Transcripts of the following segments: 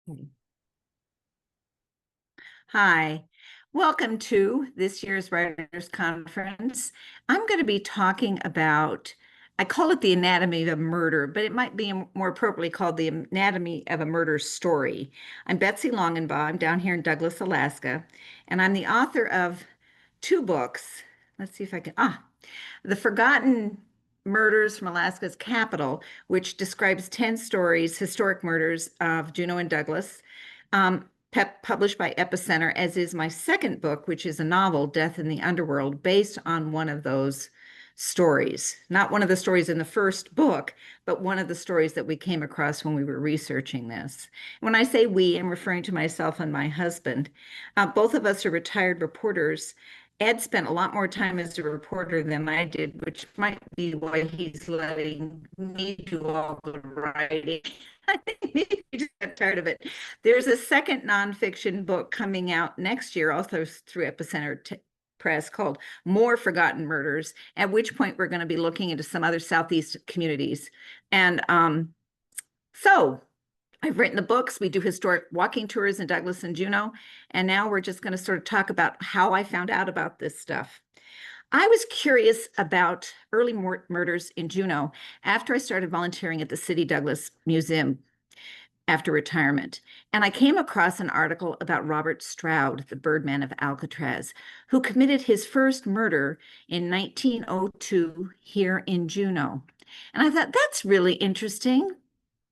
Okay. Hi, welcome to this year's Writers' Conference. I'm going to be talking about, I call it the anatomy of murder, but it might be more appropriately called the anatomy of a murder story. I'm Betsy Logenbaugh. I'm down here in Douglas, Alaska, and I'm the author of two books. Let's see if I can, The Forgotten Murders from Alaska's Capital, which describes 10 stories, historic murders of Juneau and Douglas. Published by Epicenter, as is my second book, which is a novel, Death in the Underworld, based on one of those stories. Not one of the stories in the first book, but one of the stories that we came across when we were researching this. When I say we, I'm referring to myself and my husband. Both of us are retired reporters. Ed spent a lot more time as a reporter than I did, which might be why he's letting me do all the writing. I think maybe he just got tired of it. There's a second nonfiction book coming out next year, also through Epicenter Press, called More Forgotten Murders, at which point we're going to be looking into some other Southeast communities. And so I've written the books. We do historic walking tours in Douglas and Juneau. And now we're just going to sort of talk about how I found out about this stuff. I was curious about early murders in Juneau after I started volunteering at the City Douglas Museum after retirement. And I came across an article about Robert Stroud, the Birdman of Alcatraz, who committed his first murder in 1902 here in Juneau. And I thought, that's really interesting.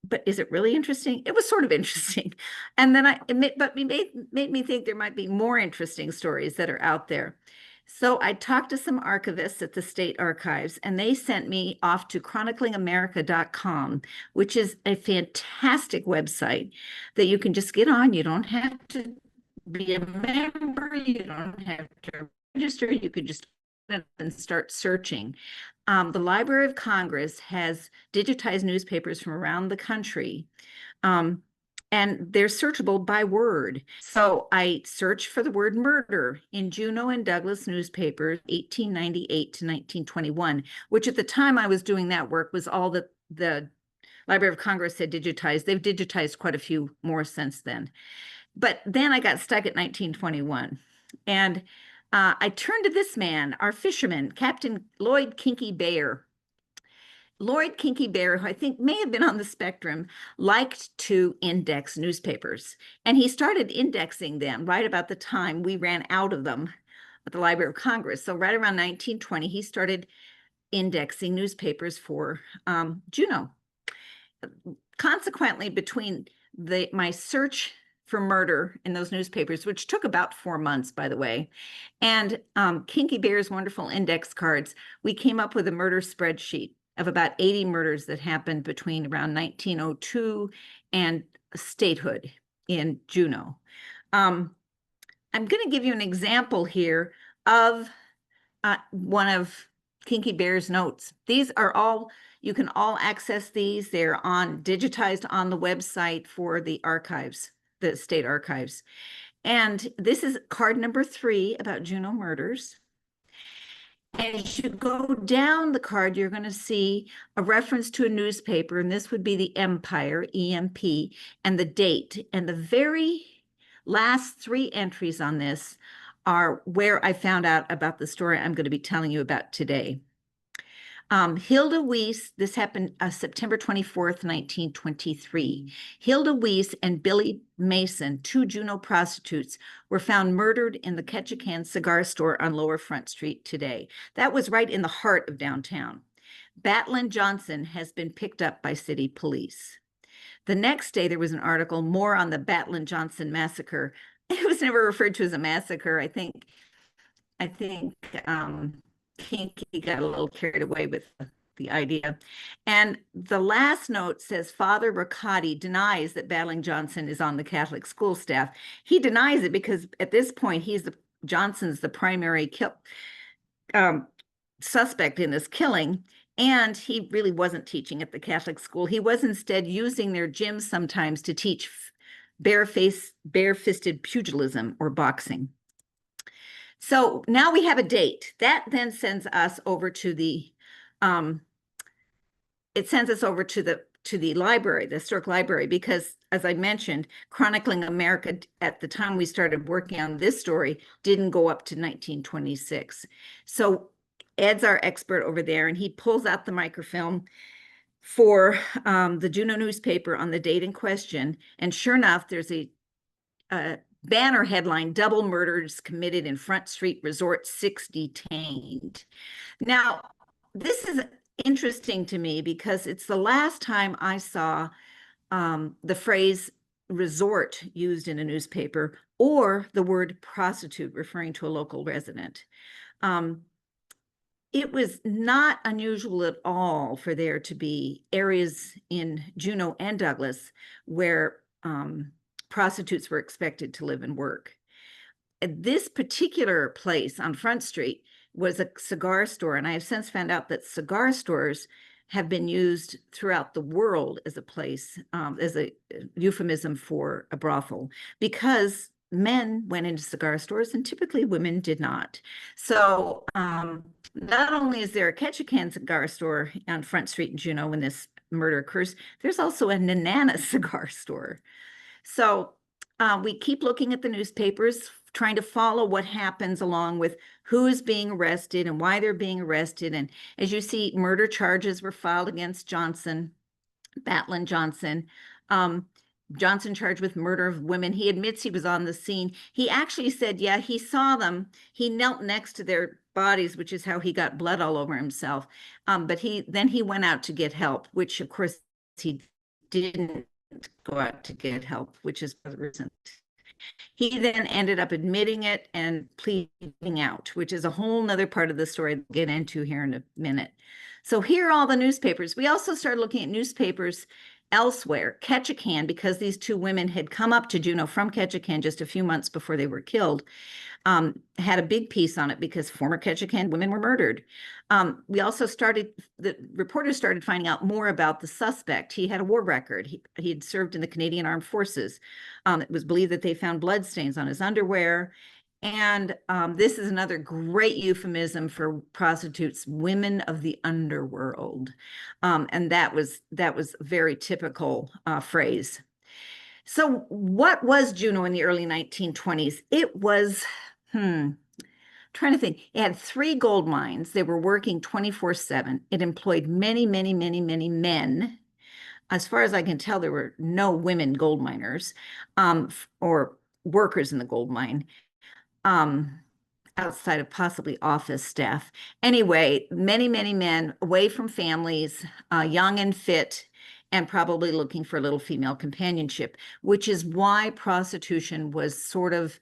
But is it really interesting? It was sort of interesting. And then it made me think there might be more interesting stories that are out there. So I talked to some archivists at the state archives, and they sent me off to chroniclingamerica.com, which is a fantastic website that you can just get on. You don't have to be a member, you don't have to register, you could just and start searching. The Library of Congress has digitized newspapers from around the country, and they're searchable by word. So I searched for the word murder in Juneau and Douglas newspapers, 1898 to 1921, which at the time I was doing that work was all that the Library of Congress had digitized. They've digitized quite a few more since then. But then I got stuck at 1921. And I turned to this man, our fisherman, Captain Lloyd Kinky Bear. Lloyd Kinky Bear, who I think may have been on the spectrum, liked to index newspapers. And he started indexing them right about the time we ran out of them at the Library of Congress. So right around 1920, he started indexing newspapers for Juneau. Consequently, between my search for murder in those newspapers, which took about 4 months, by the way, and Kinky Bear's wonderful index cards, we came up with a murder spreadsheet of about 80 murders that happened between around 1902 and statehood in Juneau. I'm going to give you an example here of one of Kinky Bear's notes. These are all, you can all access these. They're digitized on the website for the archives, the state archives. And this is card number 3 about Juneau murders. As you go down the card, you're going to see a reference to a newspaper, and this would be the Empire, EMP, and the date. And the very last 3 entries on this are where I found out about the story I'm going to be telling you about today. Hilda Weiss, this happened September 24th, 1923. Hilda Weiss and Billy Mason, 2 Juneau prostitutes, were found murdered in the Ketchikan cigar store on Lower Front Street today. That was right in the heart of downtown. Batlin Johnson has been picked up by city police. The next day, there was an article more on the Batlin Johnson massacre. It was never referred to as a massacre. I think Kinky got a little carried away with the idea. And the last note says Father Riccati denies that Battling Johnson is on the Catholic school staff. He denies it because at this point Johnson's the primary suspect in this killing, and he really wasn't teaching at the Catholic school. He was instead using their gym sometimes to teach bare-fisted pugilism or boxing. So now we have a date. That then sends us over to the to the library, the historic library, because as I mentioned, Chronicling America at the time we started working on this story didn't go up to 1926. So Ed's our expert over there, and he pulls out the microfilm for the Juneau newspaper on the date in question. And sure enough, there's a banner headline, "Double Murders Committed in Front Street Resort, 6 Detained." Now, this is interesting to me because it's the last time I saw the phrase resort used in a newspaper or the word prostitute referring to a local resident. It was not unusual at all for there to be areas in Juneau and Douglas where prostitutes were expected to live and work. This particular place on Front Street was a cigar store, and I have since found out that cigar stores have been used throughout the world as a place, as a euphemism for a brothel, because men went into cigar stores and typically women did not. So not only is there a Ketchikan cigar store on Front Street in Juneau when this murder occurs, there's also a Nanana cigar store. So we keep looking at the newspapers, trying to follow what happens along with who is being arrested and why they're being arrested. And as you see, murder charges were filed against Johnson, Batlin Johnson. Johnson charged with murder of women. He admits he was on the scene. He actually said, yeah, he saw them. He knelt next to their bodies, which is how he got blood all over himself. But then he went out to get help, which of course he didn't go out to get help, which is the reason. He then ended up admitting it and pleading out, which is a whole nother part of the story I'll get into here in a minute. So here are all the newspapers. We also started looking at newspapers elsewhere. Ketchikan, because these two women had come up to Juneau from Ketchikan just a few months before they were killed, had a big piece on it because former Ketchikan women were murdered. We also the reporters started finding out more about the suspect. He had a war record. He had served in the Canadian Armed Forces. It was believed that they found bloodstains on his underwear. And this is another great euphemism for prostitutes, women of the underworld. And that was a very typical phrase. So what was Juneau in the early 1920s? It was, trying to think. It had 3 gold mines. They were working 24/7. It employed many, many, many, many men. As far as I can tell, there were no women gold miners or workers in the gold mine. Outside of possibly office staff. Anyway, many, many men away from families, young and fit, and probably looking for a little female companionship, which is why prostitution was sort of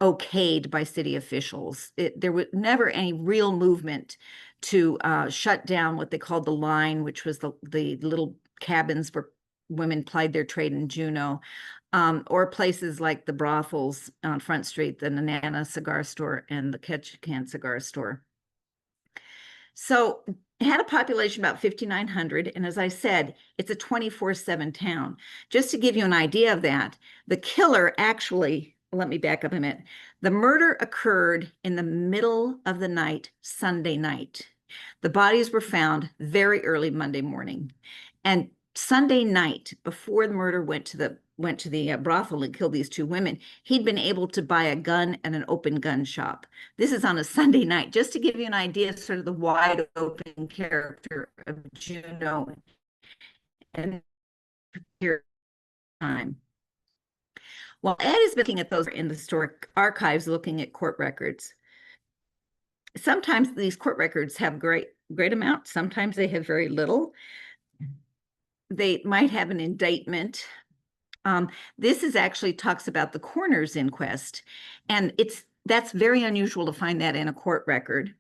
okayed by city officials. There was never any real movement to shut down what they called the line, which was the little cabins where women plied their trade in Juneau, or places like the brothels on Front Street, the Nanana cigar store and the Ketchikan cigar store. So it had a population about 5,900. And as I said, it's a 24/7 town. Just to give you an idea of that, the killer actually, let me back up a minute. The murder occurred in the middle of the night, Sunday night. The bodies were found very early Monday morning. And Sunday night, before the murder went to the brothel and killed these 2 women, he'd been able to buy a gun at an open gun shop. This is on a Sunday night, just to give you an idea of sort of the wide open character of Juneau and time. While Ed is looking at those in the historic archives, looking at court records, sometimes these court records have great amounts. Sometimes they have very little. They might have an indictment. This is actually talks about the coroner's inquest, and that's very unusual to find that in a court record.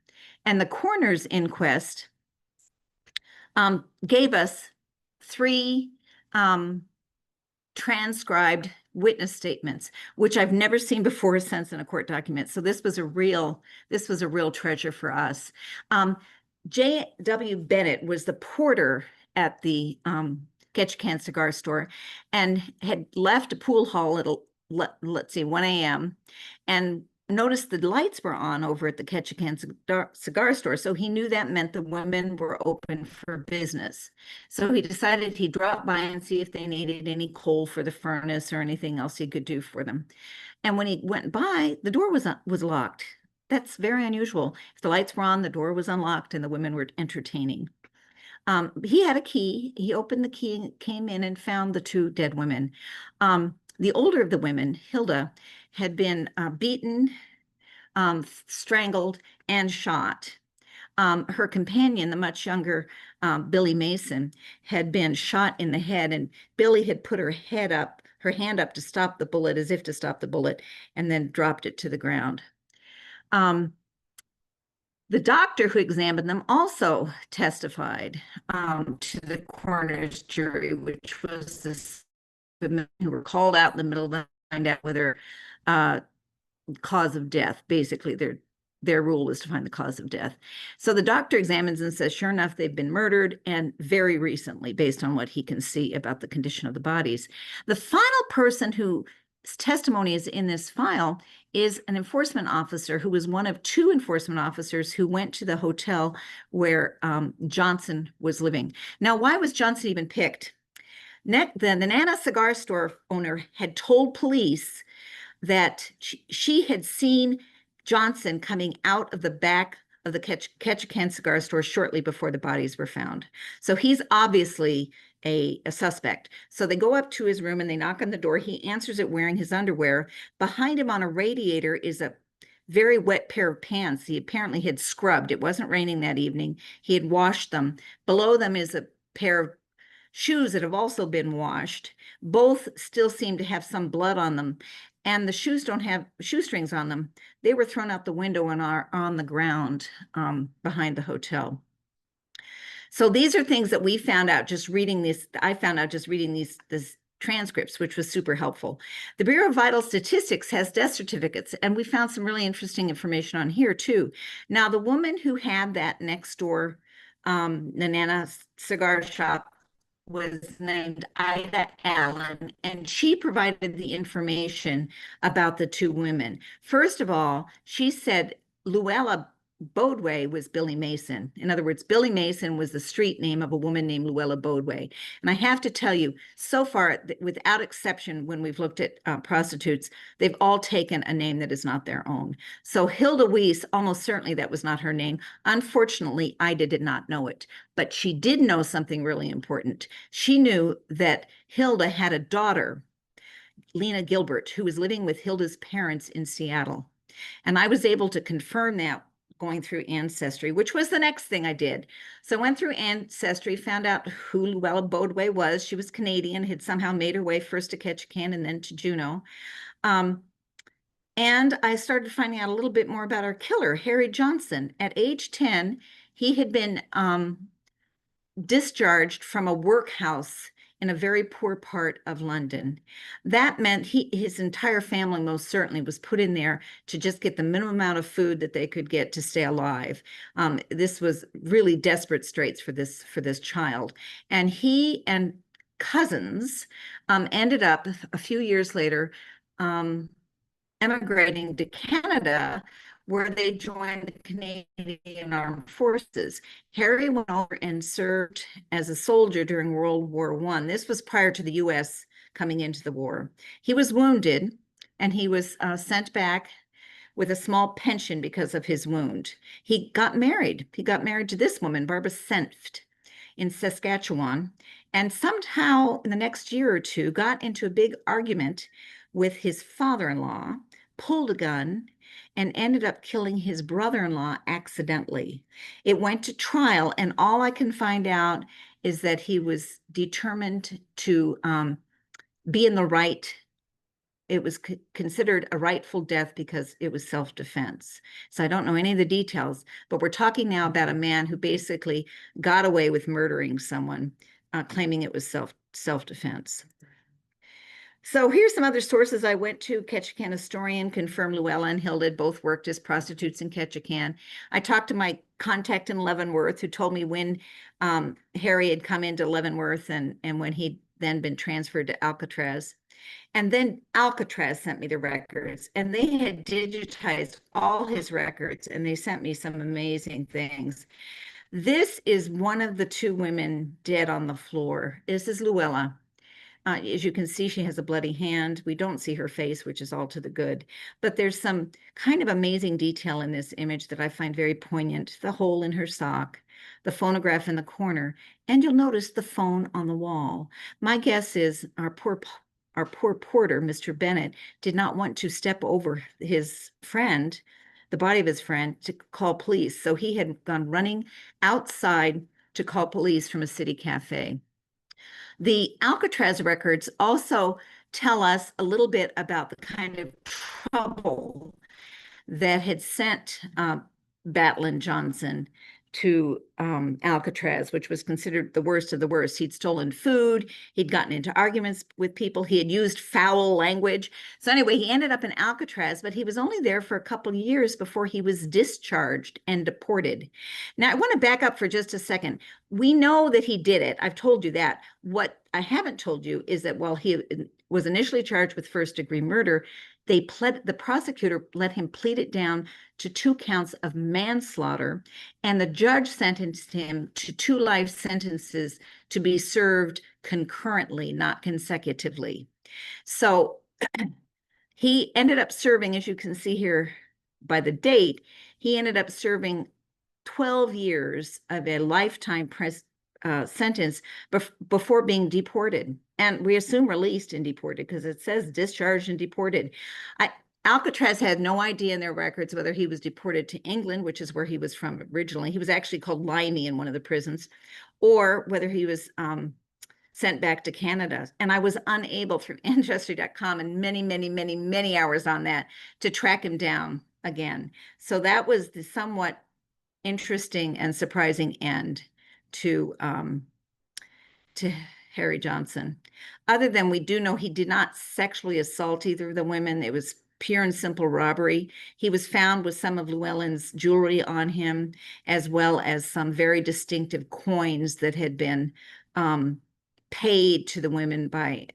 And the coroner's inquest gave us 3 transcribed witness statements, which I've never seen before or since in a court document. So this was a real treasure for us. J.W. Bennett was the porter at the Ketchikan cigar store and had left a pool hall at, let's see, 1 a.m. and noticed the lights were on over at the Ketchikan cigar store. So he knew that meant the women were open for business. So he decided he'd drop by and see if they needed any coal for the furnace or anything else he could do for them. And when he went by, the door was locked. That's very unusual. If the lights were on, the door was unlocked and the women were entertaining. He had a key. He opened the key and came in and found the two dead women. The older of the women, Hilda, had been beaten, strangled, and shot. Her companion, the much younger Billy Mason, had been shot in the head, and Billy had put her hand up to stop the bullet, as if to stop the bullet, and then dropped it to the ground. The doctor who examined them also testified to the coroner's jury, which was the men who were called out in the middle of the night to find out whether cause of death. Basically, their rule was to find the cause of death. So the doctor examines and says, sure enough, they've been murdered, and very recently, based on what he can see about the condition of the bodies. The final person whose testimony is in this file is an enforcement officer who was one of two enforcement officers who went to the hotel where Johnson was living. Now, why was Johnson even picked? The Nana cigar store owner had told police that she had seen Johnson coming out of the back of the Ketchikan cigar store shortly before the bodies were found. So he's obviously a suspect. So they go up to his room and they knock on the door. He answers it wearing his underwear. Behind him on a radiator is a very wet pair of pants he apparently had scrubbed. It wasn't raining that evening. He had washed them. Below them is a pair of shoes that have also been washed. Both still seem to have some blood on them. And the shoes don't have shoestrings on them. They were thrown out the window and are on the ground behind the hotel. So these are things that we found out just reading this. I found out just reading these transcripts, which was super helpful. The Bureau of Vital Statistics has death certificates, and we found some really interesting information on here too. Now, the woman who had that next door Nana cigar shop was named Ida Allen, and she provided the information about the two women. First of all, she said Luella Bodway was Billy Mason. In other words, Billy Mason was the street name of a woman named Luella Bodway. And I have to tell you, so far, without exception, when we've looked at prostitutes, they've all taken a name that is not their own. So Hilda Weiss, almost certainly that was not her name. Unfortunately, Ida did not know it, but she did know something really important. She knew that Hilda had a daughter, Lena Gilbert, who was living with Hilda's parents in Seattle. And I was able to confirm that going through Ancestry, which was the next thing I did. So I went through Ancestry, found out who Luella Bodway was. She was Canadian, had somehow made her way first to Ketchikan and then to Juneau. And I started finding out a little bit more about our killer, Harry Johnson. At age 10, he had been discharged from a workhouse in a very poor part of London. That meant his entire family most certainly was put in there to just get the minimum amount of food that they could get to stay alive. This was really desperate straits for this child. And he and cousins ended up a few years later emigrating to Canada, where they joined the Canadian Armed Forces. Harry went over and served as a soldier during World War I. This was prior to the U.S. coming into the war. He was wounded, and he was sent back with a small pension because of his wound. He got married. He got married to this woman, Barbara Senft, in Saskatchewan, and somehow in the next year or two got into a big argument with his father-in-law, pulled a gun, and ended up killing his brother-in-law accidentally. It went to trial, and all I can find out is that he was determined to be in the right. It was considered a rightful death because it was self-defense. So I don't know any of the details, but we're talking now about a man who basically got away with murdering someone, claiming it was self-defense. So here's some other sources I went to. Ketchikan historian confirmed Luella and Hilda both worked as prostitutes in Ketchikan. I talked to my contact in Leavenworth, who told me when Harry had come into Leavenworth and when he'd then been transferred to Alcatraz. And then Alcatraz sent me the records, and they had digitized all his records, and they sent me some amazing things. This is one of the two women dead on the floor. This is Luella. As you can see, she has a bloody hand. We don't see her face, which is all to the good. But there's some kind of amazing detail in this image that I find very poignant. The hole in her sock, the phonograph in the corner, and you'll notice the phone on the wall. My guess is our poor porter, Mr. Bennett, did not want to step over his friend, the body of his friend, to call police. So he had gone running outside to call police from a city cafe. The Alcatraz records also tell us a little bit about the kind of trouble that had sent Batlin Johnson to Alcatraz, which was considered the worst of the worst. He'd stolen food, he'd gotten into arguments with people, he had used foul language. So anyway, he ended up in Alcatraz, but he was only there for a couple of years before he was discharged and deported. Now, I want to back up for just a second. We know that he did it. I've told you that. What I haven't told you is that while he was initially charged with first-degree murder, the prosecutor let him plead it down to 2 counts of manslaughter, and the judge sentenced him to 2 life sentences to be served concurrently, not consecutively. So he ended up serving, as you can see here by the date, he ended up serving 12 years of a lifetime sentence before being deported. And we assume released and deported because it says discharged and deported. Alcatraz had no idea in their records whether he was deported to England, which is where he was from originally. He was actually called Limey in one of the prisons, or whether he was sent back to Canada. And I was unable through Ancestry.com and many hours on that to track him down again. So that was the somewhat interesting and surprising end to Harry Johnson. Other than we do know he did not sexually assault either of the women. It was pure and simple robbery. He was found with some of Llewellyn's jewelry on him, as well as some very distinctive coins that had been paid to the women by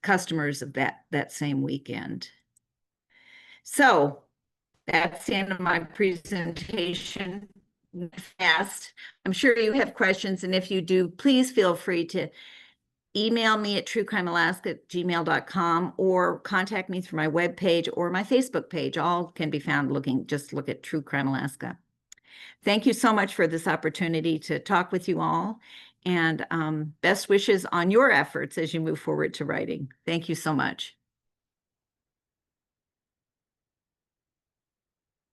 customers of that same weekend. So that's the end of my presentation. Fast. I'm sure you have questions, and if you do, please feel free to email me at truecrimealaska@gmail.com or contact me through my webpage or my Facebook page. All can be found just look at True Crime Alaska. Thank you so much for this opportunity to talk with you all, and best wishes on your efforts as you move forward to writing. Thank you so much.